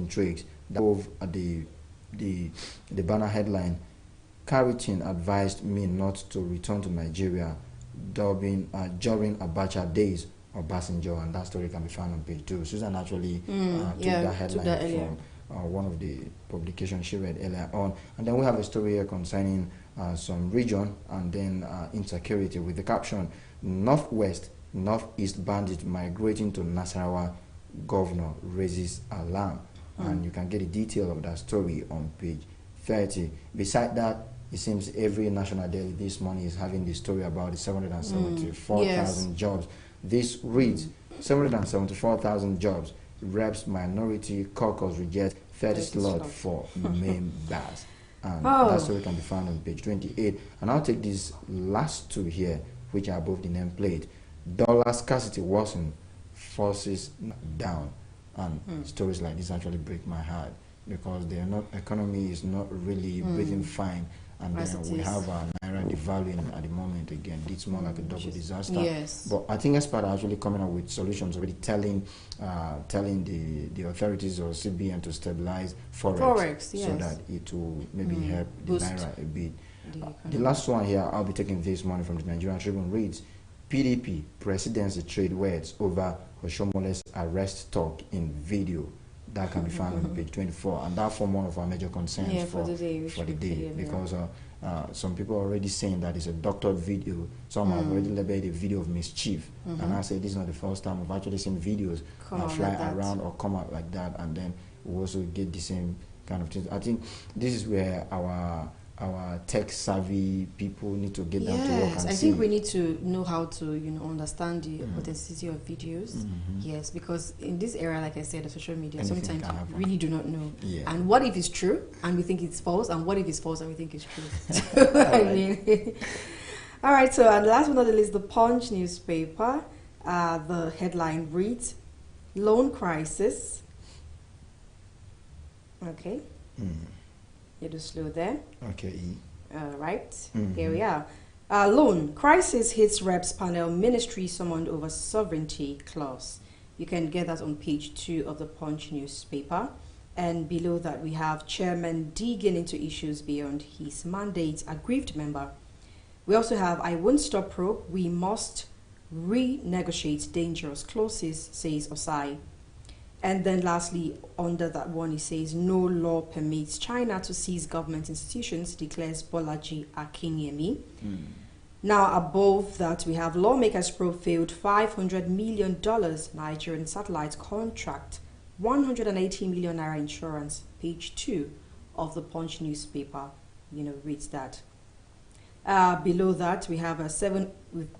intrigues. That of the banner headline, Karitin advised me not to return to Nigeria during Abacha days of Basinjo, and that story can be found on page 2. Susan actually took that headline from one of the publications she read earlier on. And then we have a story here concerning some region and then insecurity with the caption, Northeast bandits migrating to Nasarawa, governor raises alarm. And you can get the detail of that story on page 30. Beside that, it seems every national daily this morning is having the story about the 774,000 jobs. This reads, 774,000 jobs. Reps Minority Caucus reject 30 slot for members. And that story can be found on page 28. And I'll take these last two here, which are above the nameplate. Dollar scarcity worsen, forces down. And stories like this actually break my heart, because the economy is not really breathing fine. And then we have our Naira devaluing at the moment again. It's more like a double disaster. Yes. But I think experts are actually coming up with solutions, already telling the authorities or CBN to stabilize forex so that it will maybe help the Naira a bit. The last one here I'll be taking this morning from the Nigerian Tribune reads, PDP presidency trade words over Oshomole's arrest talk in video. That can be found on page 24, and that form one of our major concerns for the day, because some people are already saying that it's a doctored video. Some have already labeled a video of mischief, and I say this is not the first time we've actually seen videos fly around or come out like that, and then we also get the same kind of things. I think this is where our tech savvy people need to get down to work and I think we need to know how to understand the authenticity of videos. Yes, because in this era, like I said, of social media, sometimes we really do not know. And what if it's true and we think it's false, and what if it's false and we think it's true? I mean, all right. So and the last one on the list, the Punch newspaper. The headline reads, "Loan crisis." Okay. You do slow there. Okay. Right. Here we are. Loan crisis hits reps panel, ministry summoned over sovereignty clause. You can get that on page 2 of the Punch newspaper. And below that we have chairman digging into issues beyond his mandate, aggrieved member. We also have I won't stop probe, we must renegotiate dangerous clauses, says Osai. And then lastly, under that one, it says, no law permits China to seize government institutions, declares Bolaji Akinyemi. Now, above that, we have lawmakers probe failed $500 million Nigerian satellite contract, 180 million naira insurance. Page 2 of the Punch newspaper, reads that. Below that, we have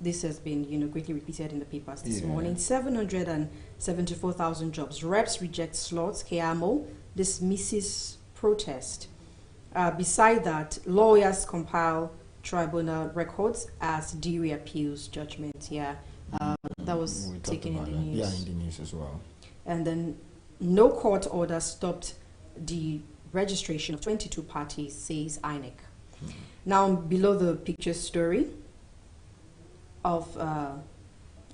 this has been, greatly repeated in the papers this morning, 774,000 jobs. Reps reject slots. KMO dismisses protest. Beside that, lawyers compile tribunal records as Dewey appeals judgment. That was taken in the news. Yeah, in the news as well. And then no court order stopped the registration of 22 parties, says INEC. Now, below the picture story of,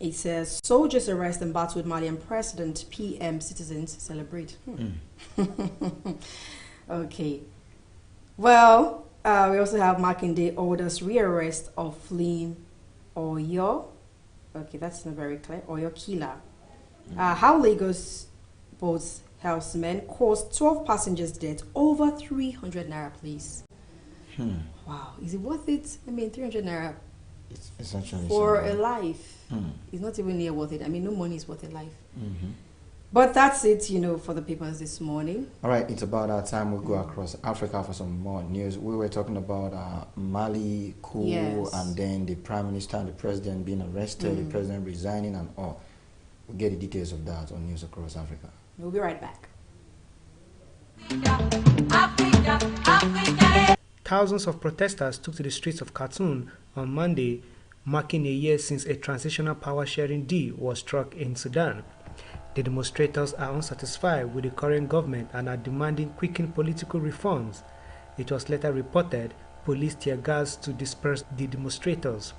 it says, soldiers arrest and battle with Malian president, PM citizens celebrate. Okay. Well, we also have Makinde orders rearrest of fleeing Oyo. Okay, that's not very clear. Oyo killer. How Lagos boats housemen caused 12 passengers dead, over 300 naira, please. Wow, is it worth it? I mean, 300 naira it's actually for a life. It's not even near worth it. I mean, no money is worth a life. But that's it, for the papers this morning. All right, it's about our time. We'll go across Africa for some more news. We were talking about Mali coup, and then the prime minister and the president being arrested, the president resigning and all. We'll get the details of that on News Across Africa. We'll be right back. Thousands of protesters took to the streets of Khartoum on Monday, marking a year since a transitional power-sharing deal was struck in Sudan. The demonstrators are unsatisfied with the current government and are demanding quickened political reforms. It was later reported police tear gas to disperse the demonstrators.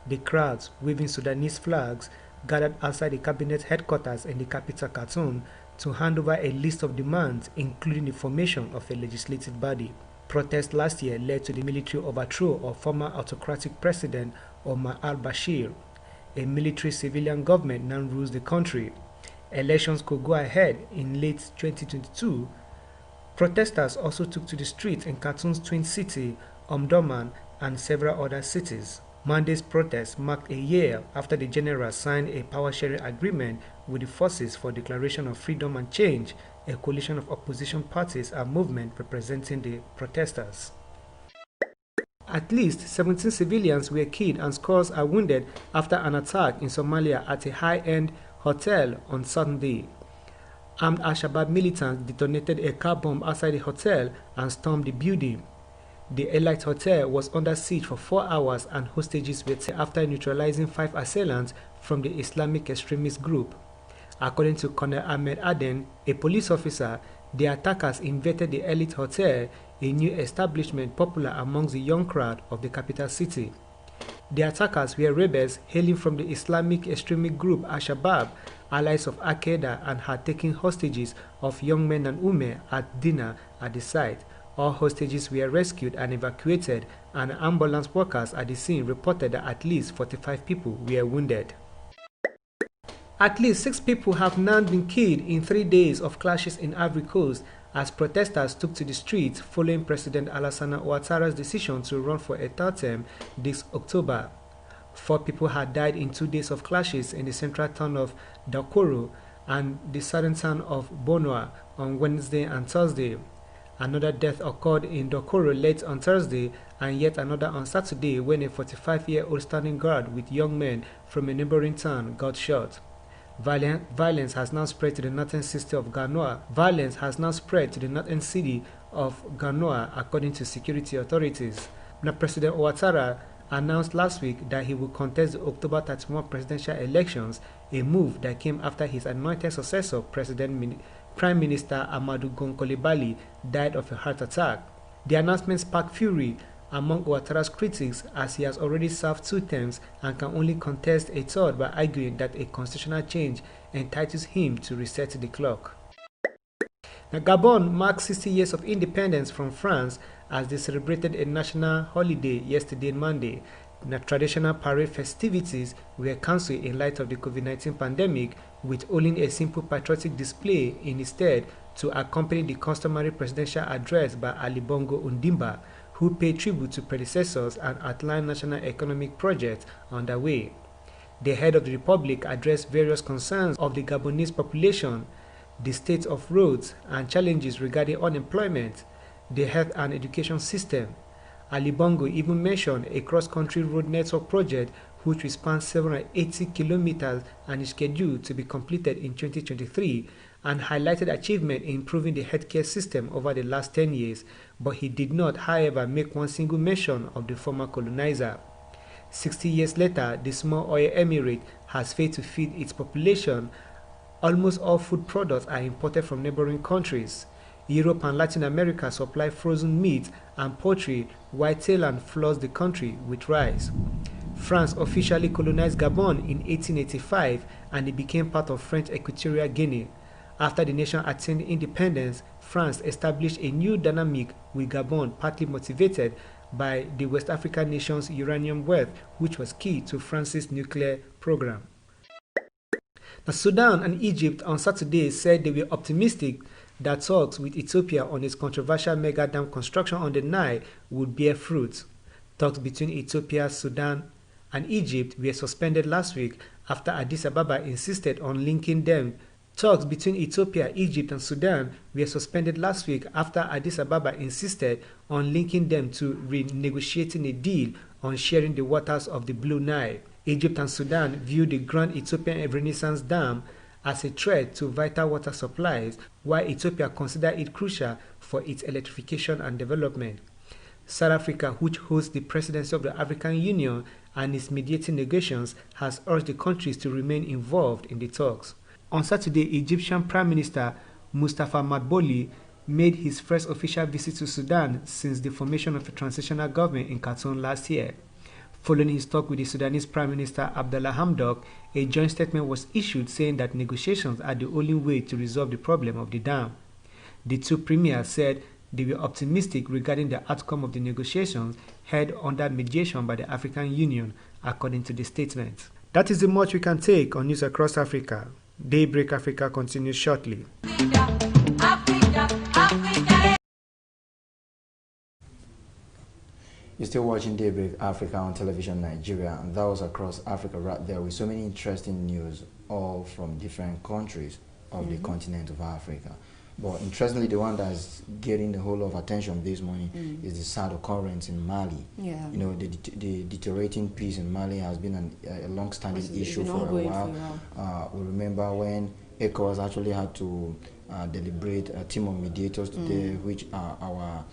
The crowds, waving Sudanese flags, gathered outside the cabinet headquarters in the capital Khartoum, to hand over a list of demands, including the formation of a legislative body. Protests last year led to the military overthrow of former autocratic President Omar al-Bashir. A military-civilian government now rules the country. Elections could go ahead in late 2022. Protesters also took to the streets in Khartoum's twin city, Omdurman, and several other cities. Monday's protest marked a year after the general signed a power-sharing agreement with the Forces for Declaration of Freedom and Change, a coalition of opposition parties and movements representing the protesters. At least 17 civilians were killed and scores are wounded after an attack in Somalia at a high-end hotel on Sunday. Armed Al-Shabaab militants detonated a car bomb outside the hotel and stormed the building. The elite hotel was under siege for 4 hours and hostages were taken after neutralizing 5 assailants from the Islamic extremist group. According to Colonel Ahmed Aden, a police officer, the attackers invaded the elite hotel, a new establishment popular amongst the young crowd of the capital city. The attackers were rebels hailing from the Islamic extremist group Al-Shabaab, allies of Al-Qaeda, and had taken hostages of young men and women at dinner at the site. All hostages were rescued and evacuated, and ambulance workers at the scene reported that at least 45 people were wounded. At least 6 people have now been killed in 3 days of clashes in Ivory Coast as protesters took to the streets following President Alassane Ouattara's decision to run for a third term this October. 4 people had died in 2 days of clashes in the central town of Dakoro and the southern town of Bonoa on Wednesday and Thursday. Another death occurred in Dakoro late on Thursday and yet another on Saturday when a 45-year-old standing guard with young men from a neighboring town got shot. Violence has now spread to the northern city of Ganoa. According to security authorities. Now, President Ouattara announced last week that he will contest the October 31 presidential elections, a move that came after his anointed successor, Prime Minister Amadou Gon Coulibaly, died of a heart attack. The announcement sparked fury among Ouattara's critics as he has already served 2 terms and can only contest a third by arguing that a constitutional change entitles him to reset the clock. Now, Gabon marked 60 years of independence from France as they celebrated a national holiday yesterday, Monday. Now, traditional parade festivities were cancelled in light of the COVID-19 pandemic, with only a simple patriotic display instead to accompany the customary presidential address by Ali Bongo Ondimba, who paid tribute to predecessors and outlined national economic projects underway. The head of the republic addressed various concerns of the Gabonese population, the state of roads, and challenges regarding unemployment, the health and education system. Ali Bongo even mentioned a cross-country road network project which will span 780 kilometers and is scheduled to be completed in 2023, and highlighted achievement in improving the healthcare system over the last 10 years, but he did not, however, make one single mention of the former colonizer. 60 years later, the small oil emirate has failed to feed its population. Almost all food products are imported from neighboring countries. Europe and Latin America supply frozen meat and poultry, while Thailand floods the country with rice. France officially colonized Gabon in 1885 and it became part of French Equatorial Guinea. After the nation attained independence, France established a new dynamic with Gabon, partly motivated by the West African nation's uranium wealth, which was key to France's nuclear program. Now, Sudan and Egypt on Saturday said they were optimistic that talks with Ethiopia on its controversial mega dam construction on the Nile would bear fruit. Talks between Ethiopia, Sudan, and Egypt were suspended last week after Addis Ababa insisted on linking them. Talks between Ethiopia, Egypt, and Sudan were suspended last week after Addis Ababa insisted on linking them to renegotiating a deal on sharing the waters of the Blue Nile. Egypt and Sudan view the Grand Ethiopian Renaissance Dam as a threat to vital water supplies, while Ethiopia considers it crucial for its electrification and development. South Africa, which hosts the presidency of the African Union and is mediating negotiations, has urged the countries to remain involved in the talks. On Saturday, Egyptian Prime Minister Mustafa Madbouly made his first official visit to Sudan since the formation of a transitional government in Khartoum last year. Following his talk with the Sudanese Prime Minister Abdallah Hamdok, a joint statement was issued saying that negotiations are the only way to resolve the problem of the dam. The two premiers said they were optimistic regarding the outcome of the negotiations held under mediation by the African Union, according to the statement. That is the much we can take on news across Africa. Daybreak Africa continues shortly. You're still watching Daybreak Africa on television Nigeria, and that was across Africa right there with so many interesting news, all from different countries of the continent of Africa. But interestingly, the one that's getting the whole lot of attention this morning is the sad occurrence in Mali. Yeah. You know, the deteriorating peace in Mali has been a long-standing issue for a while. We remember when ECOWAS actually had to deliberate a team of mediators today, which our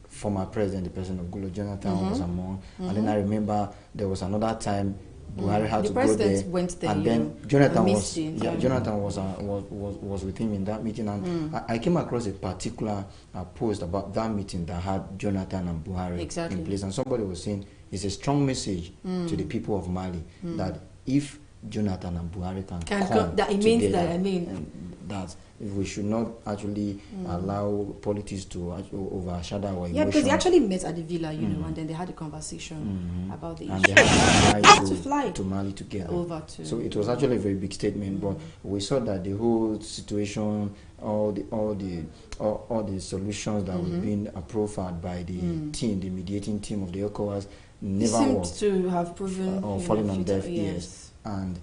former president, the president of Goodluck Jonathan, was among. And then I remember there was another time Buhari had to go there, went there, and then Jonathan was Jonathan was with him in that meeting, and I came across a particular post about that meeting that had Jonathan and Buhari in place, and somebody was saying it's a strong message to the people of Mali that if Jonathan and Buhari can come that it together, means that that we should not actually allow politics to overshadow our emotions. Yeah, because they actually met at the villa, you know, and then they had a conversation about the and issue. they had to fly to Mali together. Over to so it was actually a very big statement, but we saw that the whole situation, all the solutions that were being profiled by the team, the mediating team of the ECOWAS, never worked to have proven or fallen on deaf ears. And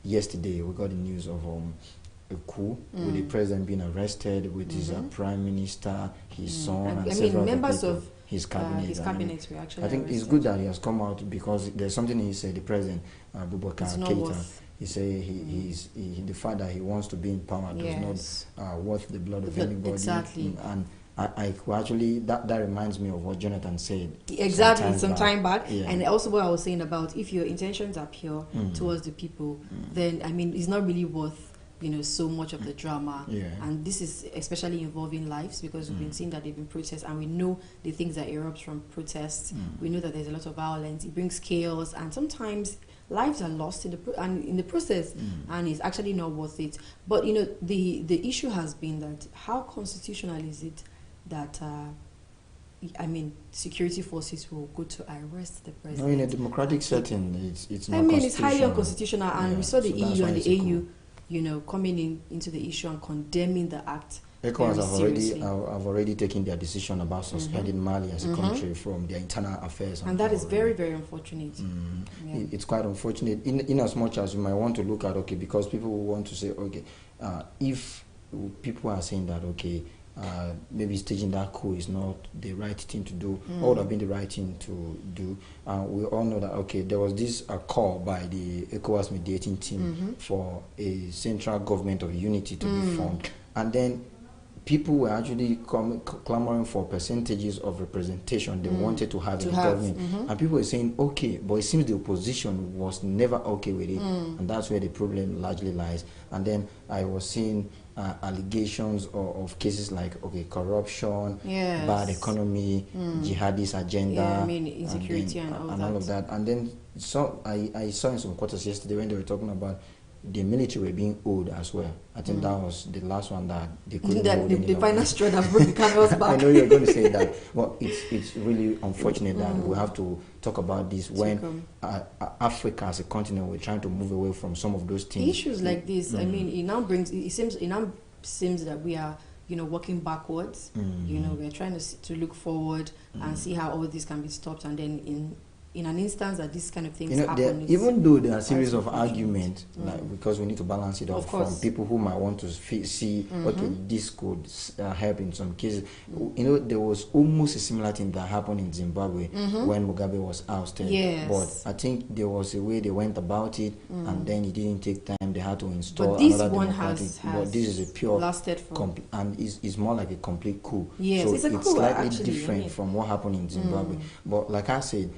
yesterday we got the news of a coup with the president being arrested, with his prime minister, his son, and several members of his cabinet. Were actually I think arrested. it's good that he has come out, because there's something he said, the president, Abubakar Keita, he said the fact that he wants to be in power does not worth the blood of anybody. Exactly. And I actually, that reminds me of what Jonathan said. Exactly, some time back. Yeah. And also what I was saying about if your intentions are pure towards the people, then, I mean, it's not really worth, you know, so much of the drama. Yeah. And this is especially involving lives, because we've been seeing that they've been protests, and we know the things that erupt from protests. We know that there's a lot of violence. It brings chaos, and sometimes lives are lost in the process, and it's actually not worth it. But, you know, the issue has been that how constitutional is it that I mean, security forces will go to arrest the president? No, in a democratic setting, it's not. I mean, it's highly unconstitutional, and we saw the so EU and the AU, cool. you know, coming into the issue and condemning the act. ECOWAS have already taken their decision about suspending Mali as a country from their internal affairs. And that is very, very unfortunate. Yeah. It's quite unfortunate, in as much as you might want to look at, okay, because people will want to say, okay, if people are saying that, okay, maybe staging that coup is not the right thing to do, or would have been the right thing to do. We all know that, okay, there was this call by the ECOWAS mediating team for a central government of unity to be formed, and then people were actually clamoring for percentages of representation they wanted to have in the government, and people were saying, okay, but it seems the opposition was never okay with it, and that's where the problem largely lies. And then I was seeing allegations of cases like, okay, corruption, bad economy, jihadist agenda, insecurity and all of that. And then I saw in some quarters yesterday when they were talking about the military were being owed as well. I think that was the last one that they couldn't hold the final straw that broke the camel's back. I know you're going to say that, but it's really unfortunate that we have to talk about this when Africa as a continent, we're trying to move away from some of those things. Issues like this, I mean, it now seems that we are, you know, working backwards. You know, we're trying to look forward and see how all this can be stopped, and then in an instance that this kind of things happen, even though there are a series of arguments, like, because we need to balance it off from people who might want to see, okay, this could help in some cases. You know, there was almost a similar thing that happened in Zimbabwe when Mugabe was ousted. But I think there was a way they went about it, and then it didn't take time. They had to install another democratic. But this is a pure lasted for, and it's more like a complete coup. Yes, so it's a coup, slightly actually, different from what happened in Zimbabwe. But like I said,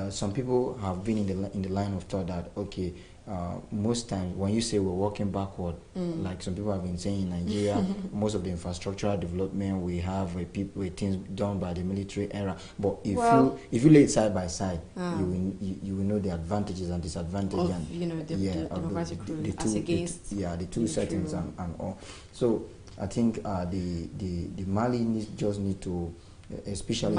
some people have been in the line of thought that, okay, most times when you say we're walking backward, like some people have been saying in Nigeria, most of the infrastructural development we have were things done by the military era. But if you lay it side by side, you will know the advantages and disadvantages, of, the democratic rule as against the two settings and all. So I think the Mali just need to, especially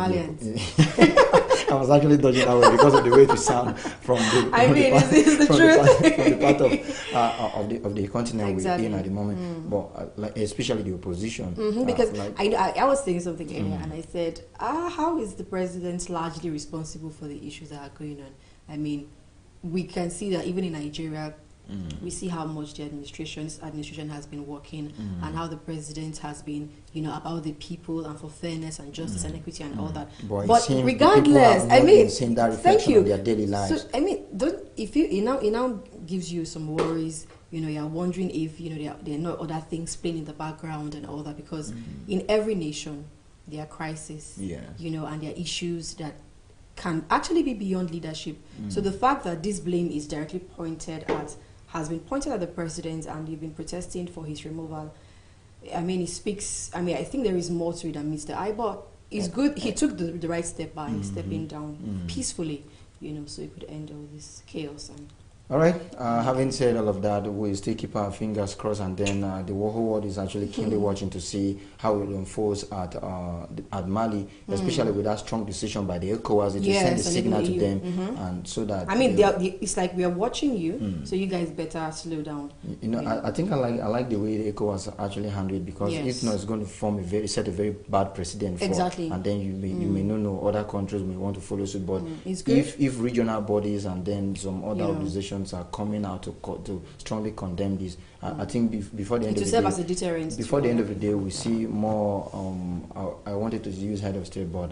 I was actually dodging that way because of the way it sound from the part of the continent we're in at the moment. But like especially the opposition, because I was saying something earlier, and I said, how is the president largely responsible for the issues that are going on? I mean, we can see that even in Nigeria. We see how much the administration has been working, and how the president has been, about the people and for fairness and justice and equity and all that. But regardless, I mean, thank you. Their daily lives. So I mean, it now gives you some worries. You're wondering if there are no other things playing in the background and all that, because in every nation there are crises. And there are issues that can actually be beyond leadership. So the fact that this blame is directly has been pointed at the president, and you've been protesting for his removal. I mean, it speaks. I mean, I think there is more to it than meets the eye, but it's good. He took the right step by stepping down peacefully, so he could end all this chaos. All right. Having said all of that, we still keep our fingers crossed, and then the whole world is actually keenly watching to see how it unfolds at Mali, especially with that strong decision by the ECOWAS. It will send a signal to them, and so that I mean, it's like we are watching you, so you guys better slow down. I think I like the way the ECOWAS actually handled it, because if not, it's going to set a very bad precedent for, and then you may not know other countries may want to follow suit. But if regional bodies and then some other organizations are coming out to strongly condemn this, I think before the end of the day, serve as a deterrent. Before the end of the day, we see more. I wanted to use head of state, but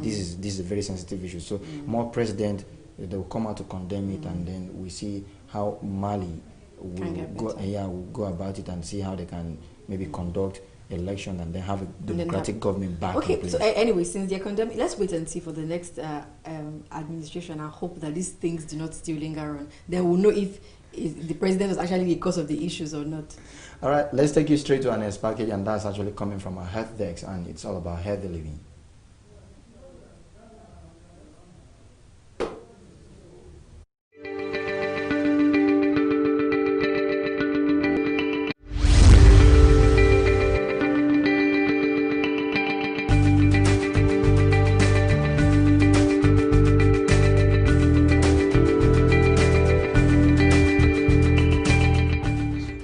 this is a very sensitive issue. So more president, they will come out to condemn it, and then we see how Mali will go about it, and see how they can maybe conduct election and then have a democratic government back. Okay, so anyway, since they're condemning, let's wait and see for the next administration. I hope that these things do not still linger on. Then we'll know if the president was actually the cause of the issues or not. All right, let's take you straight to our next package, and that's actually coming from our health desk, and it's all about healthy living.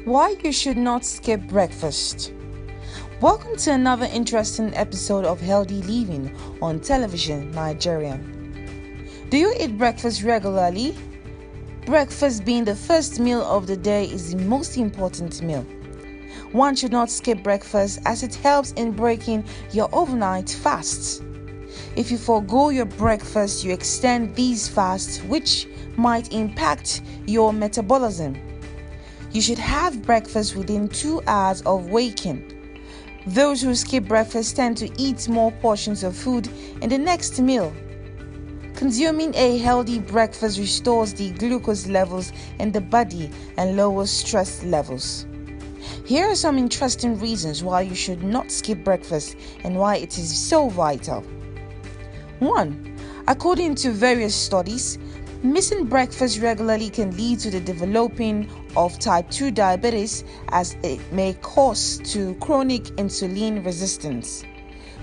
Why you should not skip breakfast. Welcome to another interesting episode of Healthy Living on television, Nigerian. Do you eat breakfast regularly? Breakfast being the first meal of the day is the most important meal. One should not skip breakfast as it helps in breaking your overnight fasts. If you forego your breakfast, you extend these fasts, which might impact your metabolism. You should have breakfast within 2 hours of waking. Those who skip breakfast tend to eat more portions of food in the next meal. Consuming a healthy breakfast restores the glucose levels in the body and lowers stress levels. Here are some interesting reasons why you should not skip breakfast and why it is so vital. 1. According to various studies, missing breakfast regularly can lead to the developing of type 2 diabetes, as it may cause to chronic insulin resistance.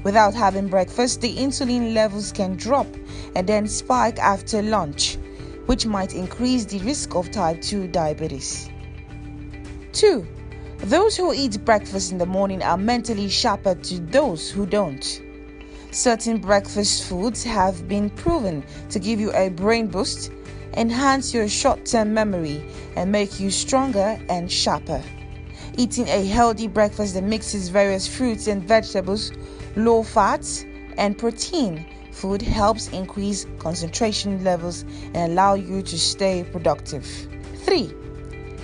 Without having breakfast, the insulin levels can drop and then spike after lunch, which might increase the risk of type 2 diabetes. 2. Those who eat breakfast in the morning are mentally sharper to those who don't. Certain breakfast foods have been proven to give you a brain boost, enhance your short-term memory, and make you stronger and sharper. Eating a healthy breakfast that mixes various fruits and vegetables, low fat, and protein food helps increase concentration levels and allow you to stay productive. 3.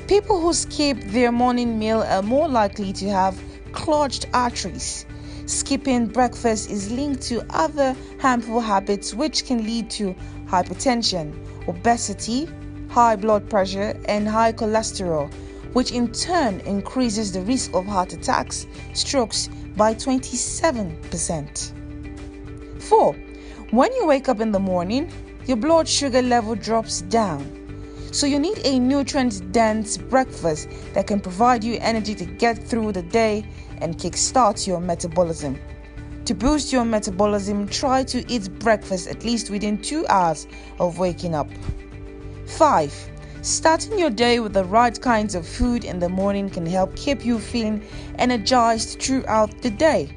People who skip their morning meal are more likely to have clogged arteries. Skipping breakfast is linked to other harmful habits which can lead to hypertension, obesity, high blood pressure, and high cholesterol, which in turn increases the risk of heart attacks, strokes by 27%. 4. When you wake up in the morning, your blood sugar level drops down. So you need a nutrient-dense breakfast that can provide you energy to get through the day and kickstart your metabolism. To boost your metabolism, try to eat breakfast at least within 2 hours of waking up. 5. Starting your day with the right kinds of food in the morning can help keep you feeling energized throughout the day.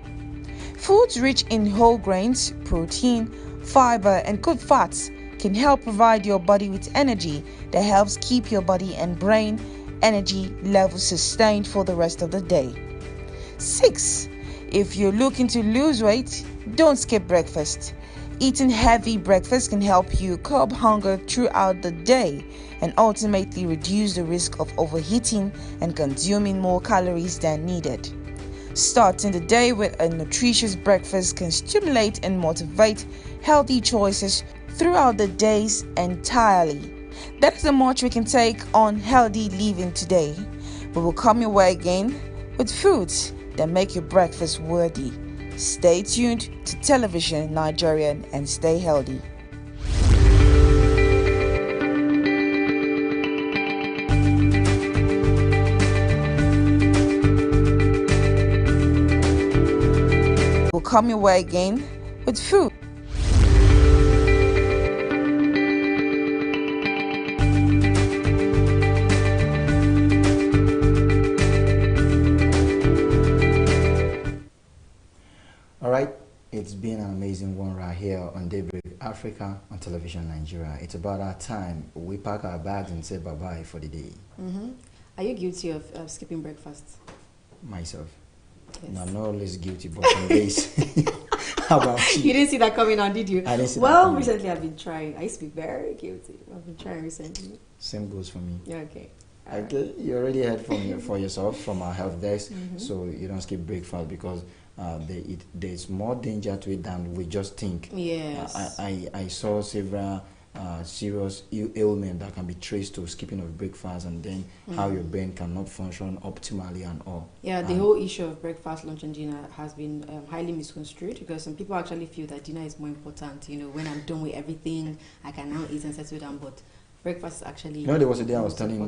Foods rich in whole grains, protein, fiber, and good fats can help provide your body with energy that helps keep your body and brain energy levels sustained for the rest of the day. 6. If you're looking to lose weight, don't skip breakfast. Eating heavy breakfast can help you curb hunger throughout the day and ultimately reduce the risk of overeating and consuming more calories than needed. Starting the day with a nutritious breakfast can stimulate and motivate healthy choices throughout the days entirely. That's the much we can take on healthy living today. We will come your way again with foods that make your breakfast worthy. Stay tuned to Television Nigerian and stay healthy. We'll come your way again with food. Alright, it's been an amazing one right here on Daybreak Africa on Television Nigeria. It's about our time. We pack our bags and say bye-bye for the day. Are you guilty of skipping breakfast? Myself. Yes. No, I'm not always guilty, but some days. How about you? You didn't see that coming on, did you? I didn't see that well, coming. recently I've been trying. I used to be very guilty. I've been trying recently. Same goes for me. Yeah, okay. Okay, you already heard from for yourself from our health desk, so you don't skip breakfast because there's more danger to it than we just think. Yes. I saw several serious ailments that can be traced to skipping of breakfast, and then how your brain cannot function optimally and all. Yeah, the whole issue of breakfast, lunch, and dinner has been highly misconstrued because some people actually feel that dinner is more important. You know, when I'm done with everything, I can now eat and settle down. But breakfast is actually. You know, there was a day I was telling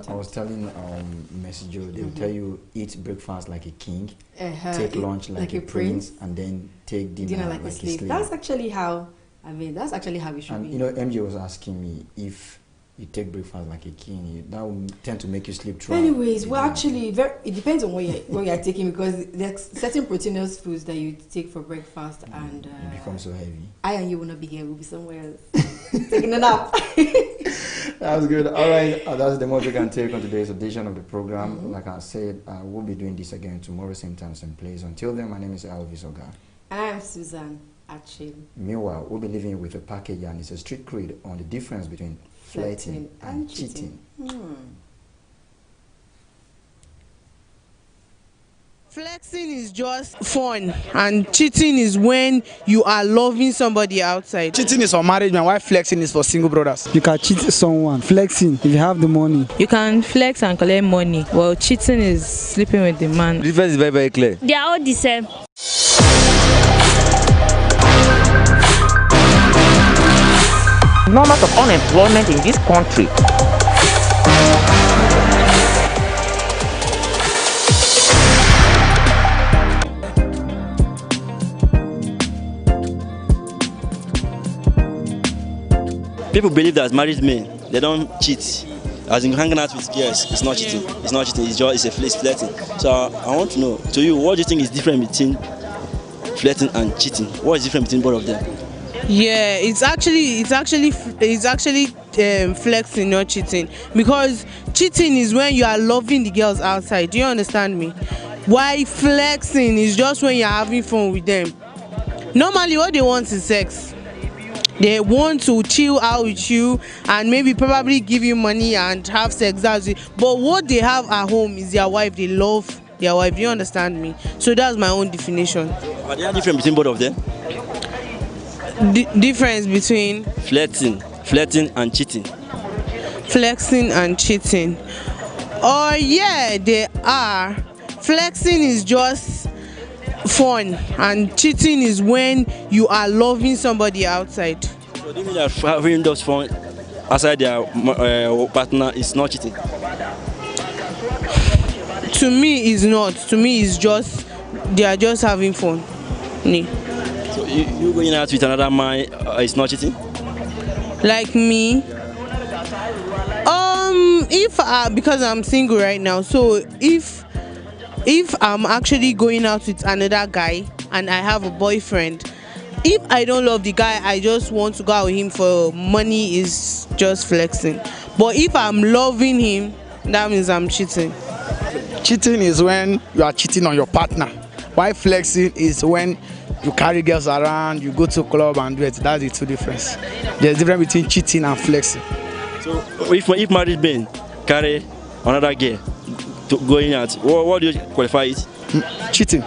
Messenger, they will tell you eat breakfast like a king, take lunch like a prince, and then take dinner like a slave. That's actually how. I mean, that's actually how it should be. You know, MJ was asking me if you take breakfast like a king, that will tend to make you sleep through. Anyways, well, actually, it depends on what you're taking because there's certain proteinous foods that you take for breakfast and you become so heavy. I and you will not be here. We'll be somewhere else taking a nap. That's good. All right, that's the most we can take on today's edition of the program. Like I said, we'll be doing this again tomorrow, same time, same place. Until then, my name is Elvis Oga. And I am Susan Achin. Meanwhile, we'll be leaving you with a package, and it's a street creed on the difference between flirting and cheating. Flexing is just fun, and cheating is when you are loving somebody outside. Cheating is for marriage man, while flexing is for single brothers. You can cheat someone. Flexing, if you have the money. You can flex and collect money. Well, cheating is sleeping with the man. The difference is very, very clear. They are all the same. Numbers of unemployment in this country. People believe that as married men, they don't cheat. As in hanging out with girls, it's not cheating. It's not cheating. It's a flirting. So I want to know, to you, what do you think is different between flirting and cheating? What is different between both of them? Yeah, it's actually flexing, not cheating. Because cheating is when you are loving the girls outside. Do you understand me? While flexing is just when you're having fun with them. Normally, what they want is sex. They want to chill out with you and maybe probably give you money and have sex. That's it. But what they have at home is their wife. They love their wife. Do you understand me? So that's my own definition. Are there difference between both of them? Difference between flirting and cheating. flexing and cheating? Oh yeah, they are. Flexing is just fun, and cheating is when you are loving somebody outside. So do you mean that having those fun outside their partner is not cheating? To me, it's not. To me, it's just they are just having fun. Yeah. So you going out with another man is not cheating? Like me, if because I'm single right now, so if I'm actually going out with another guy and I have a boyfriend, if I don't love the guy, I just want to go out with him for money, is just flexing. But if I'm loving him, that means I'm cheating. Cheating is when you are cheating on your partner. While flexing is when you carry girls around, you go to a club and do it. That's the two difference. There's a difference between cheating and flexing. So if married men carry another girl to going out, what do you qualify it? Cheating.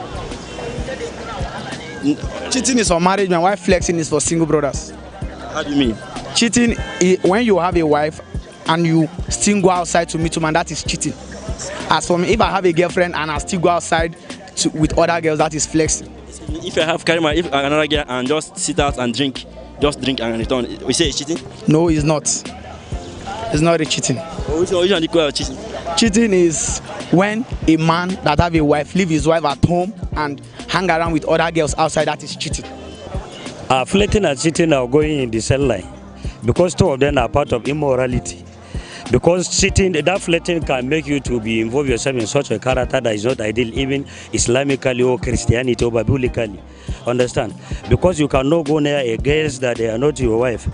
Cheating is for married men, while flexing is for single brothers. How do you mean? Cheating is when you have a wife and you still go outside to meet a man, that is cheating. As for me, if I have a girlfriend and I still go outside with other girls, that is flexing. If I have carry another girl and just sit out and drink, just drink and return, we say it's cheating? No, it's not. It's not a cheating. Which one do you call cheating? Cheating is when a man that have a wife leave his wife at home and hang around with other girls outside. That is cheating. Flirting and cheating are going in the same line because two of them are part of immorality. Because cheating, that flirting can make you to be involved yourself in such a character that is not ideal, even Islamically or Christianity or biblically. Understand? Because you cannot go near a girl that they are not your wife.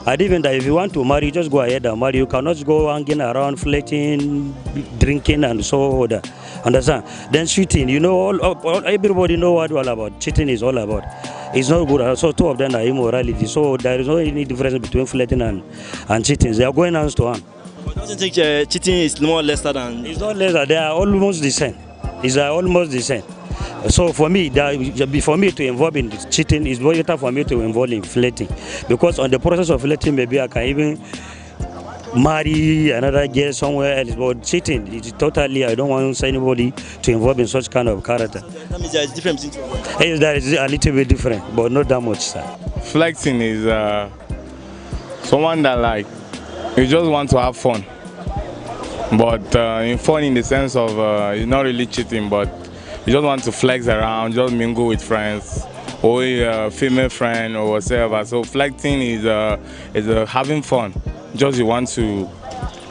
And even that if you want to marry, just go ahead and marry. You cannot go hanging around, flirting, drinking, and so on. Understand? Then cheating, you know, everybody know what all about. Cheating is all about. It's not good. So two of them are immorality. So there is no any difference between flirting and cheating. They are going hands to hand. Don't you think cheating is more lesser than? It's not lesser. They are almost the same. It's almost the same. So for me, to involve in cheating, it's better for me to involve in flirting, because on the process of flirting, maybe I can even marry another girl somewhere else. But cheating, it's totally, I don't want anybody to involve in such kind of character. That means there is difference between two. Yes, there is a little bit different, but not that much, sir. Flexing is someone that like you just want to have fun, but in fun in the sense of it's not really cheating, but you just want to flex around, just mingle with friends or a female friend or whatever. So flexing is having fun. Just you want to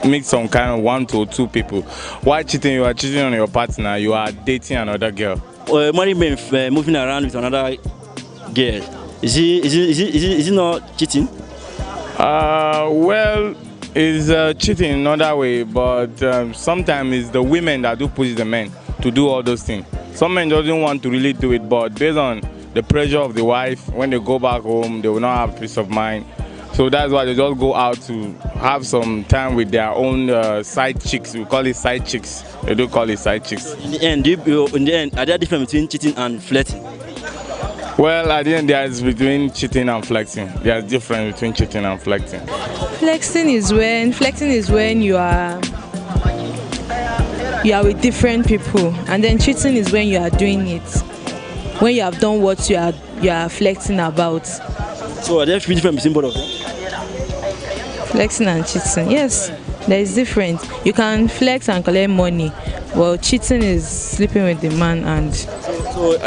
meet some kind of 1 to 2 people. While cheating, you are cheating on your partner. You are dating another girl. Married men moving around with another girl. Is it not cheating? Well, it's cheating in another way, but sometimes it's the women that do push the men to do all those things. Some men don't want to really do it, but based on the pressure of the wife, when they go back home, they will not have peace of mind. So that's why they just go out to have some time with their own side chicks. We call it side chicks. They do call it side chicks. In the end, are there difference between cheating and flirting? Well, at the end, there is between cheating and flexing. There is difference between cheating and flexing. Flexing is when you are with different people, and then cheating is when you are doing it, when you have done what you are flexing about. So are there difference between both of them? Flexing and cheating, yes, there is difference. You can flex and collect money, while cheating is sleeping with the man. And so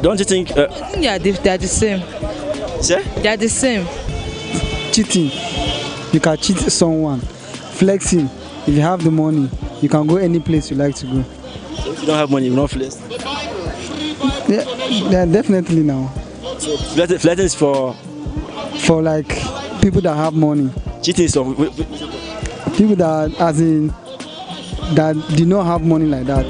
don't you think? They are the same. Sir? They are the same. Cheating, you can cheat someone. Flexing, if you have the money, you can go any place you like to go. So if you don't have money, you will not flex? Yeah, definitely now. So flirting is for like people that have money. Cheating is for people that, as in, that do not have money like that.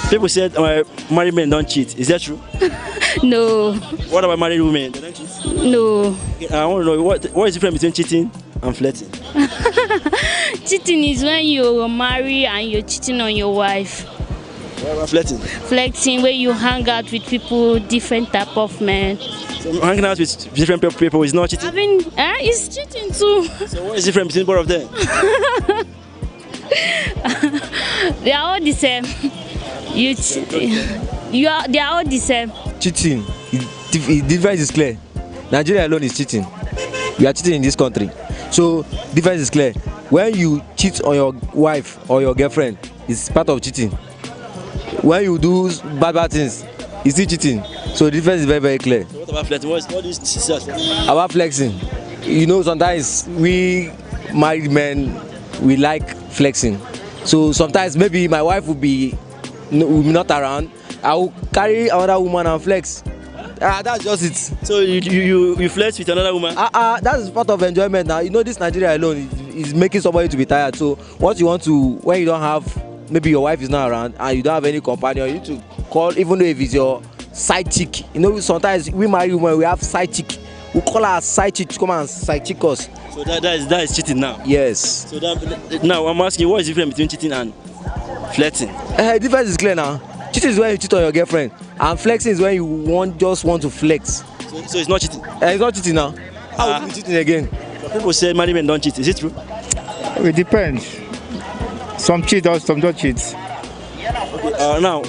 People said married men don't cheat. Is that true? No. What about married women? They don't cheat? No. I want to know what is the difference between cheating and flirting? Cheating is when you marry and you're cheating on your wife. What about flirting? Flirting, where you hang out with people, different type of men. So hanging out with different people is not cheating? It's cheating too. So what is the difference between both of them? They are all the same. They are all the same. Cheating, the difference is clear. Nigeria alone is cheating. We are cheating in this country. So difference is clear. When you cheat on your wife or your girlfriend, it's part of cheating. When you do bad things, it's still cheating. So the difference is very, very clear. So what about flirting? What do you see as flirting? About flexing, you know, sometimes we married men, we like flexing. So sometimes maybe my wife will be not around, I will carry another woman and flex. That's just it. So you flex with another woman? That is part of enjoyment now. You know, this Nigeria alone is making somebody to be tired. So what you want to, when you don't have, maybe your wife is not around and you don't have any companion, you need to call, even though if it's your side chick. You know, sometimes we marry women, we have side chick. We call her side chick to come and side chick us. So that is cheating now? Yes. So now I'm asking you, what is the difference between cheating and flirting? The difference is clear now. Cheating is when you cheat on your girlfriend, and flexing is when you just want to flex. So it's not cheating? It's not cheating now. How will you be cheating again? People say married men don't cheat. Is it true? It depends. Some cheat or some don't cheat. Okay, now,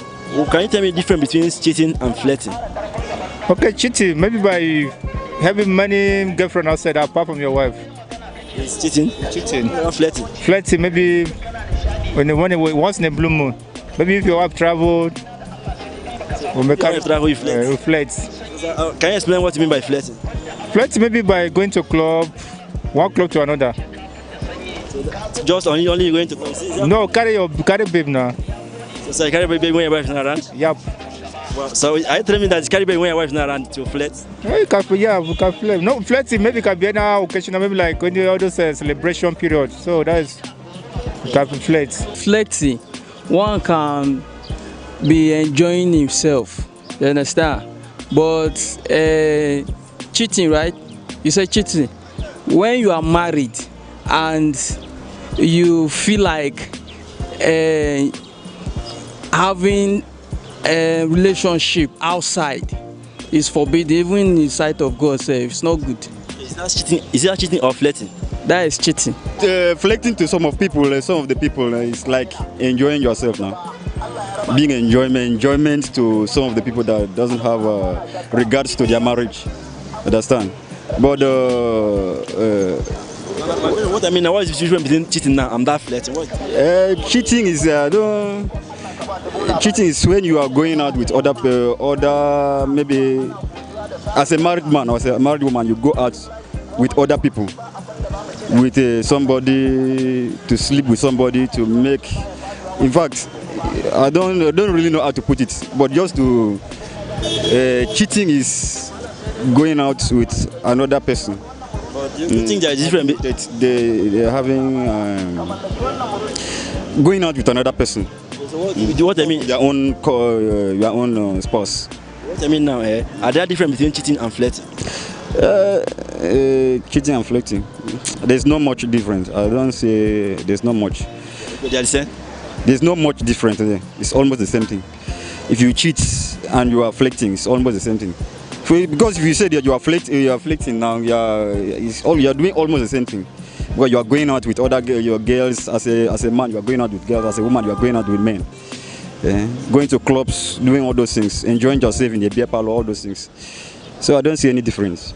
can you tell me the difference between cheating and flirting? Okay, cheating, maybe by having many girlfriends outside apart from your wife. It's cheating? Cheating. Not flirting? Flirting, maybe once in a blue moon. Maybe if your wife traveled, we flirt. Can you explain what you mean by flirting? Flirting maybe by going to a club, one club to another. So just only going to club? No, carry babe now. So you carry baby when your wife is not around? Yep. Wow. So are you telling me that you carry baby when your wife is not around to flirt? Yeah, we can flirt. No, flirting maybe can be any occasion, maybe like when you all those celebration period. So that's can flirt. Flirting, one can be enjoying himself, you understand? But cheating, right? You say cheating. When you are married and you feel like having a relationship outside is forbidden, even in the sight of God, so it's not good. Is that cheating? Is that cheating or flirting? That is cheating. Flirting to some of the people is like enjoying yourself now. Being enjoyment to some of the people that doesn't have regards to their marriage. Understand? But what I mean, what is the difference between cheating now and that flirting? Cheating is cheating is when you are going out with other maybe as a married man or as a married woman, you go out with other people, with somebody, to sleep with somebody, to make. In fact, I don't really know how to put it, but just to cheating is going out with another person. But do you think there is different? They're having going out with another person. So what I mean? Your own spouse. What I mean now, are there difference between cheating and flirting? Cheating and flirting, there's not much difference. I don't say there's not much. They are the same? There's not much difference there. It's almost the same thing. If you cheat and you are flirting, it's almost the same thing. Because if you say that you are flirting now, you're doing almost the same thing. Where you are going out with other your girls as a man, you are going out with girls, as a woman, you are going out with men. Going to clubs, doing all those things, enjoying yourself in the beer parlor, all those things. So I don't see any difference.